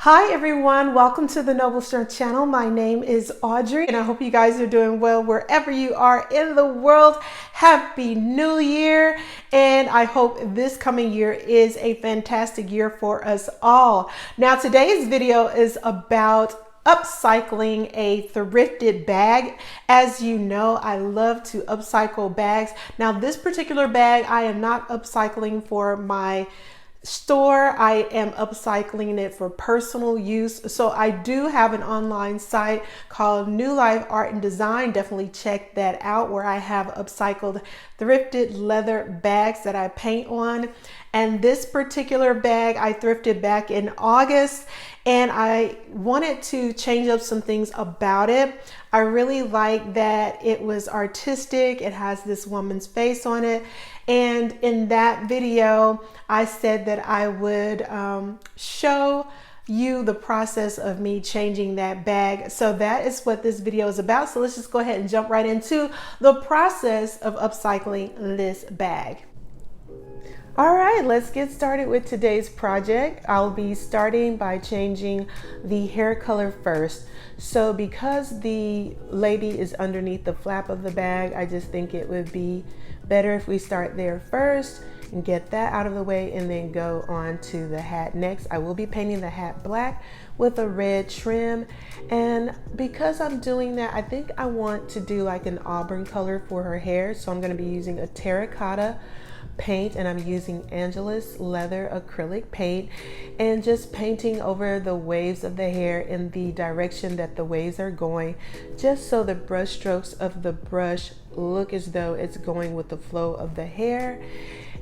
Hi everyone, welcome to the Noble Strength channel. My name is Audrey and I hope you guys are doing well wherever you are in the world. Happy New Year, and I hope this coming year is a fantastic year for us all. Now today's video is about upcycling a thrifted bag. As you know, I love to upcycle bags. Now this particular bag I am not upcycling for my store. I am upcycling it for personal use. So I do have an online site called New Life Art and Design. Definitely check that out, where I have upcycled thrifted leather bags that I paint on. And this particular bag I thrifted back in August, and I wanted to change up some things about it. I really like that it was artistic. It has this woman's face on it. And in that video, I said that I would show you the process of me changing that bag. So that is what this video is about. So let's just go ahead and jump right into the process of upcycling this bag. All right, let's get started with today's project. I'll be starting by changing the hair color first. So because the lady is underneath the flap of the bag, I just think it would be better if we start there first and get that out of the way and then go on to the hat next. I will be painting the hat black with a red trim. And because I'm doing that, I think I want to do like an auburn color for her hair. So I'm gonna be using a terracotta paint, and I'm using Angelus leather acrylic paint and just painting over the waves of the hair in the direction that the waves are going, just so the brush strokes of the brush look as though it's going with the flow of the hair.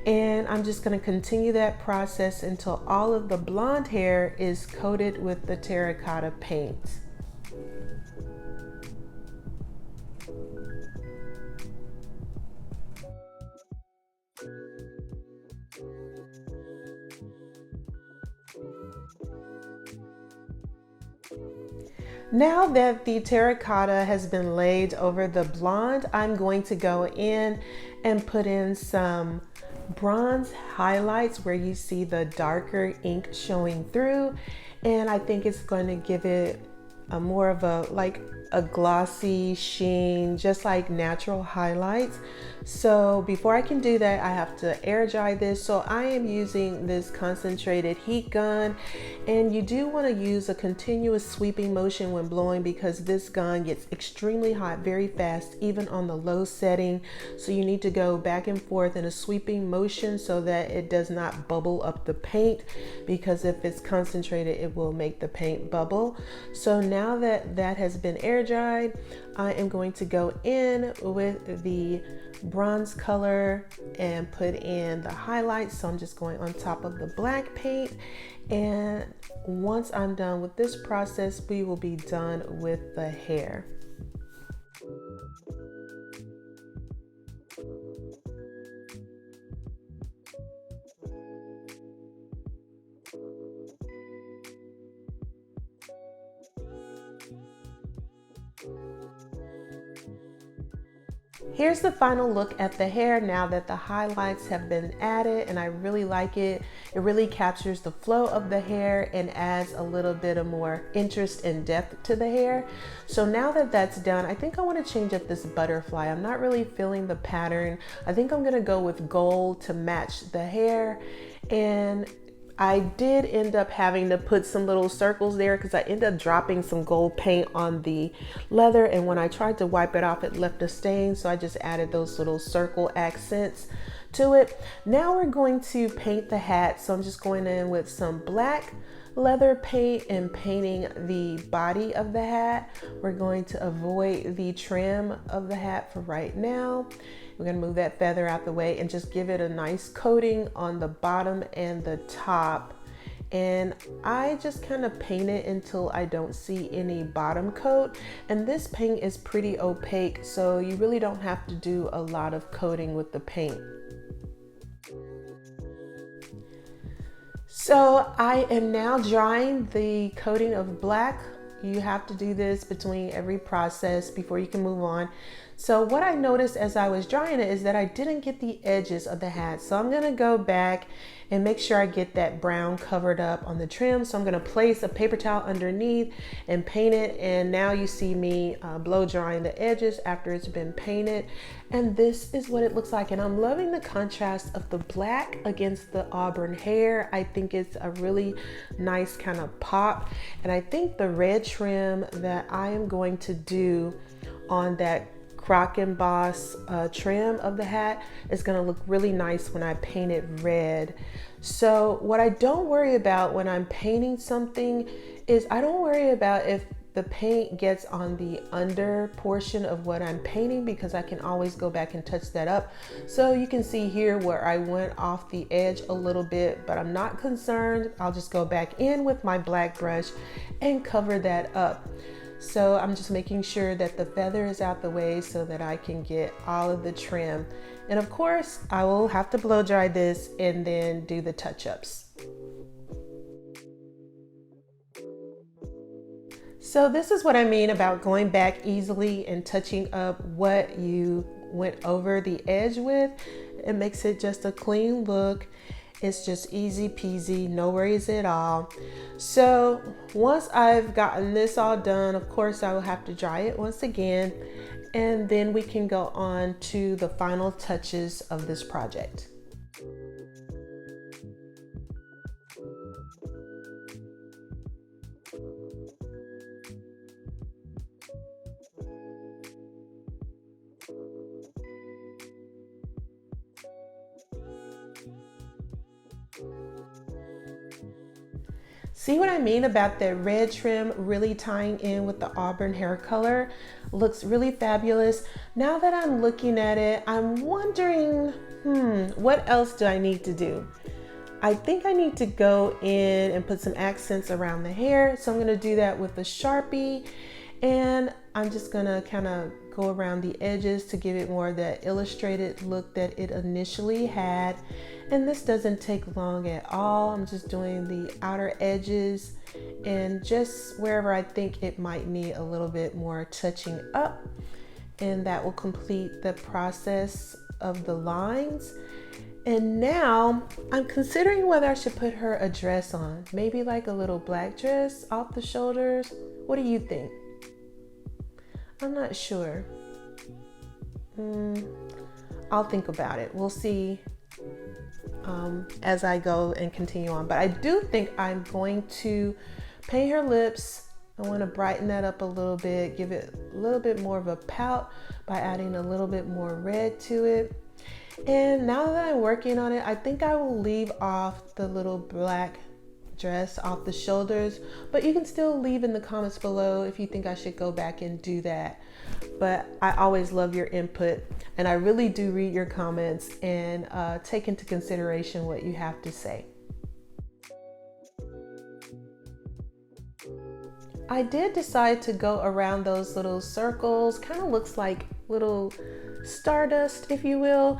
And I'm just going to continue that process until all of the blonde hair is coated with the terracotta paint. Now that the terracotta has been laid over the blonde, I'm going to go in and put in some bronze highlights where you see the darker ink showing through. And I think it's going to give it a more of a glossy sheen, just like natural highlights. So before I can do that, I have to air dry this. So I am using this concentrated heat gun, and you do want to use a continuous sweeping motion when blowing, because this gun gets extremely hot very fast, even on the low setting. So you need to go back and forth in a sweeping motion so that it does not bubble up the paint, because if it's concentrated, it will make the paint bubble. So now that that has been air dried, I am going to go in with the bronze color and put in the highlights. So I'm just going on top of the black paint, and once I'm done with this process, we will be done with the hair. Here's the final look at the hair now that the highlights have been added, and I really like it. It really captures the flow of the hair and adds a little bit of more interest and depth to the hair. So now that that's done, I think I want to change up this butterfly. I'm not really feeling the pattern. I think I'm gonna go with gold to match the hair. And I did end up having to put some little circles there because I ended up dropping some gold paint on the leather, and when I tried to wipe it off, it left a stain. So I just added those little circle accents to it. Now we're going to paint the hat. So I'm just going in with some black leather paint and painting the body of the hat. We're going to avoid the trim of the hat for right now. We're going to move that feather out the way and just give it a nice coating on the bottom and the top. And I just kind of paint it until I don't see any bottom coat. And this paint is pretty opaque, so you really don't have to do a lot of coating with the paint. So I am now drying the coating of black. You have to do this between every process before you can move on. So what I noticed as I was drying it is that I didn't get the edges of the hat. So I'm gonna go back and make sure I get that brown covered up on the trim. So I'm gonna place a paper towel underneath and paint it. And now you see me blow drying the edges after it's been painted. And this is what it looks like. And I'm loving the contrast of the black against the auburn hair. I think it's a really nice kind of pop. And I think the red trim that I am going to do on that Croc and Boss trim of the hat is going to look really nice when I paint it red. So what I don't worry about when I'm painting something is I don't worry about if the paint gets on the under portion of what I'm painting, because I can always go back and touch that up. So you can see here where I went off the edge a little bit, but I'm not concerned. I'll just go back in with my black brush and cover that up. So I'm just making sure that the feather is out the way so that I can get all of the trim. And of course, I will have to blow dry this and then do the touch-ups. So this is what I mean about going back easily and touching up what you went over the edge with. It makes it just a clean look. It's just easy peasy, no worries at all. So once I've gotten this all done, of course I will have to dry it once again, and then we can go on to the final touches of this project. See what I mean about that red trim really tying in with the auburn hair color? Looks really fabulous. Now that I'm looking at it, I'm wondering, what else do I need to do? I think I need to go in and put some accents around the hair. So I'm gonna do that with the Sharpie, and I'm just gonna kind of go around the edges to give it more of that illustrated look that it initially had. And this doesn't take long at all. I'm just doing the outer edges and just wherever I think it might need a little bit more touching up. And that will complete the process of the lines. And now I'm considering whether I should put her a dress on, maybe like a little black dress off the shoulders. What do you think? I'm not sure. I'll think about it. We'll see as I go and continue on. But I do think I'm going to paint her lips. I want to brighten that up a little bit, give it a little bit more of a pout by adding a little bit more red to it. And now that I'm working on it, I think I will leave off the little black dress off the shoulders, but you can still leave in the comments below if you think I should go back and do that. But I always love your input, and I really do read your comments and take into consideration what you have to say. I did decide to go around those little circles, kind of looks like little stardust, if you will,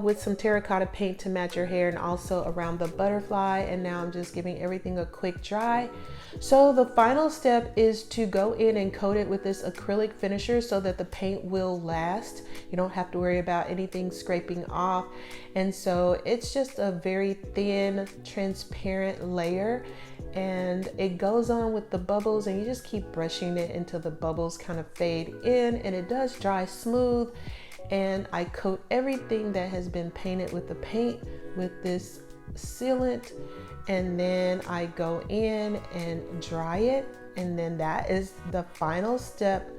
with some terracotta paint to match your hair, and also around the butterfly. And now I'm just giving everything a quick dry. So the final step is to go in and coat it with this acrylic finisher so that the paint will last. You don't have to worry about anything scraping off. And so it's just a very thin, transparent layer, and it goes on with the bubbles, and you just keep brushing it until the bubbles kind of fade in, and it does dry smooth. And I coat everything that has been painted with the paint with this sealant, and then I go in and dry it, and then that is the final step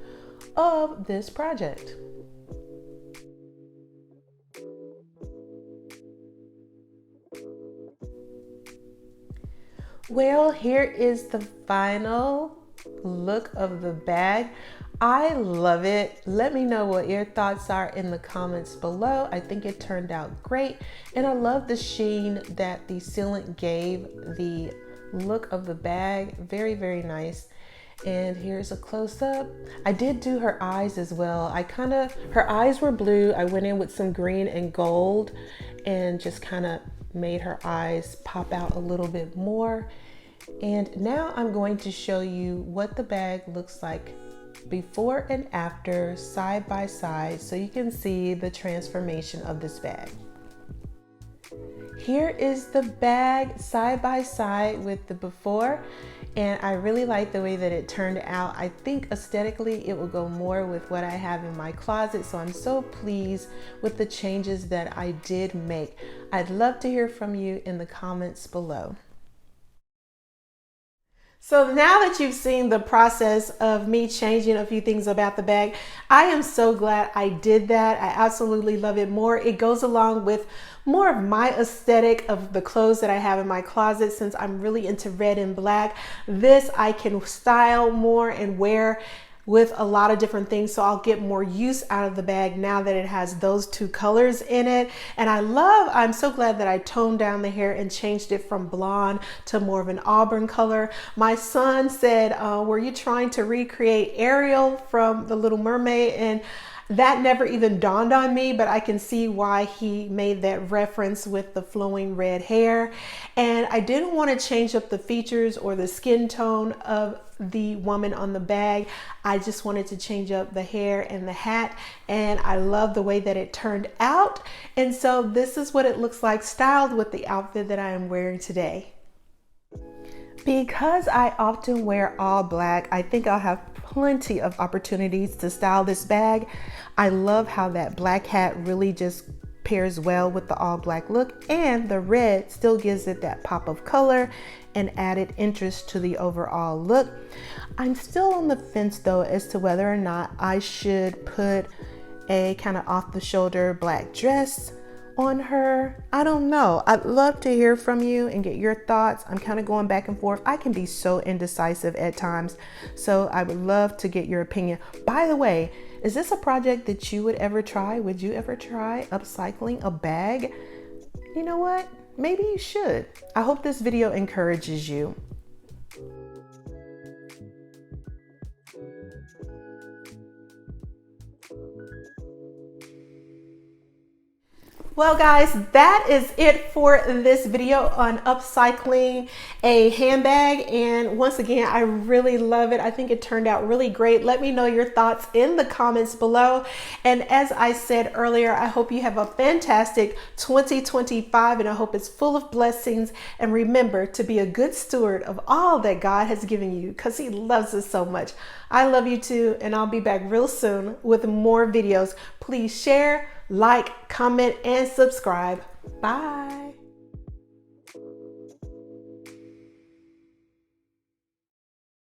of this project. Well, here is the final look of the bag. I love it. Let me know what your thoughts are in the comments below. I think it turned out great, and I love the sheen that the sealant gave the look of the bag. Very, very nice. And here's a close-up. I did do her eyes as well. Her eyes were blue. I went in with some green and gold and just kind of made her eyes pop out a little bit more. And now I'm going to show you what the bag looks like before and after side by side so you can see the transformation of this bag. Here is the bag side by side with the before, and I really like the way that it turned out. I think aesthetically it will go more with what I have in my closet, so I'm so pleased with the changes that I did make. I'd love to hear from you in the comments below. So now that you've seen the process of me changing a few things about the bag, I am so glad I did that. I absolutely love it more. It goes along with more of my aesthetic of the clothes that I have in my closet. Since I'm really into red and black, this I can style more and wear with a lot of different things, so I'll get more use out of the bag now that it has those two colors in it. And I'm so glad that I toned down the hair and changed it from blonde to more of an auburn color. My son said, were you trying to recreate Ariel from The Little Mermaid? And that never even dawned on me, but I can see why he made that reference with the flowing red hair. And I didn't want to change up the features or the skin tone of the woman on the bag. I just wanted to change up the hair and the hat, and I love the way that it turned out. And so this is what it looks like styled with the outfit that I am wearing today. Because I often wear all black, I think I'll have plenty of opportunities to style this bag. I love how that black hat really just pairs well with the all black look, and the red still gives it that pop of color and added interest to the overall look. I'm still on the fence though as to whether or not I should put a kind of off the shoulder black dress on her. I don't know. I'd love to hear from you and get your thoughts. I'm kind of going back and forth. I can be so indecisive at times, so I would love to get your opinion. By the way, is this a project that you would ever try? Would you ever try upcycling a bag? You know what? Maybe you should. I hope this video encourages you. Well guys, that is it for this video on upcycling a handbag. And once again, I really love it. I think it turned out really great. Let me know your thoughts in the comments below. And as I said earlier, I hope you have a fantastic 2025, and I hope it's full of blessings. And remember to be a good steward of all that God has given you, because He loves us so much. I love you too, and I'll be back real soon with more videos. Please share, like, comment, and subscribe. Bye.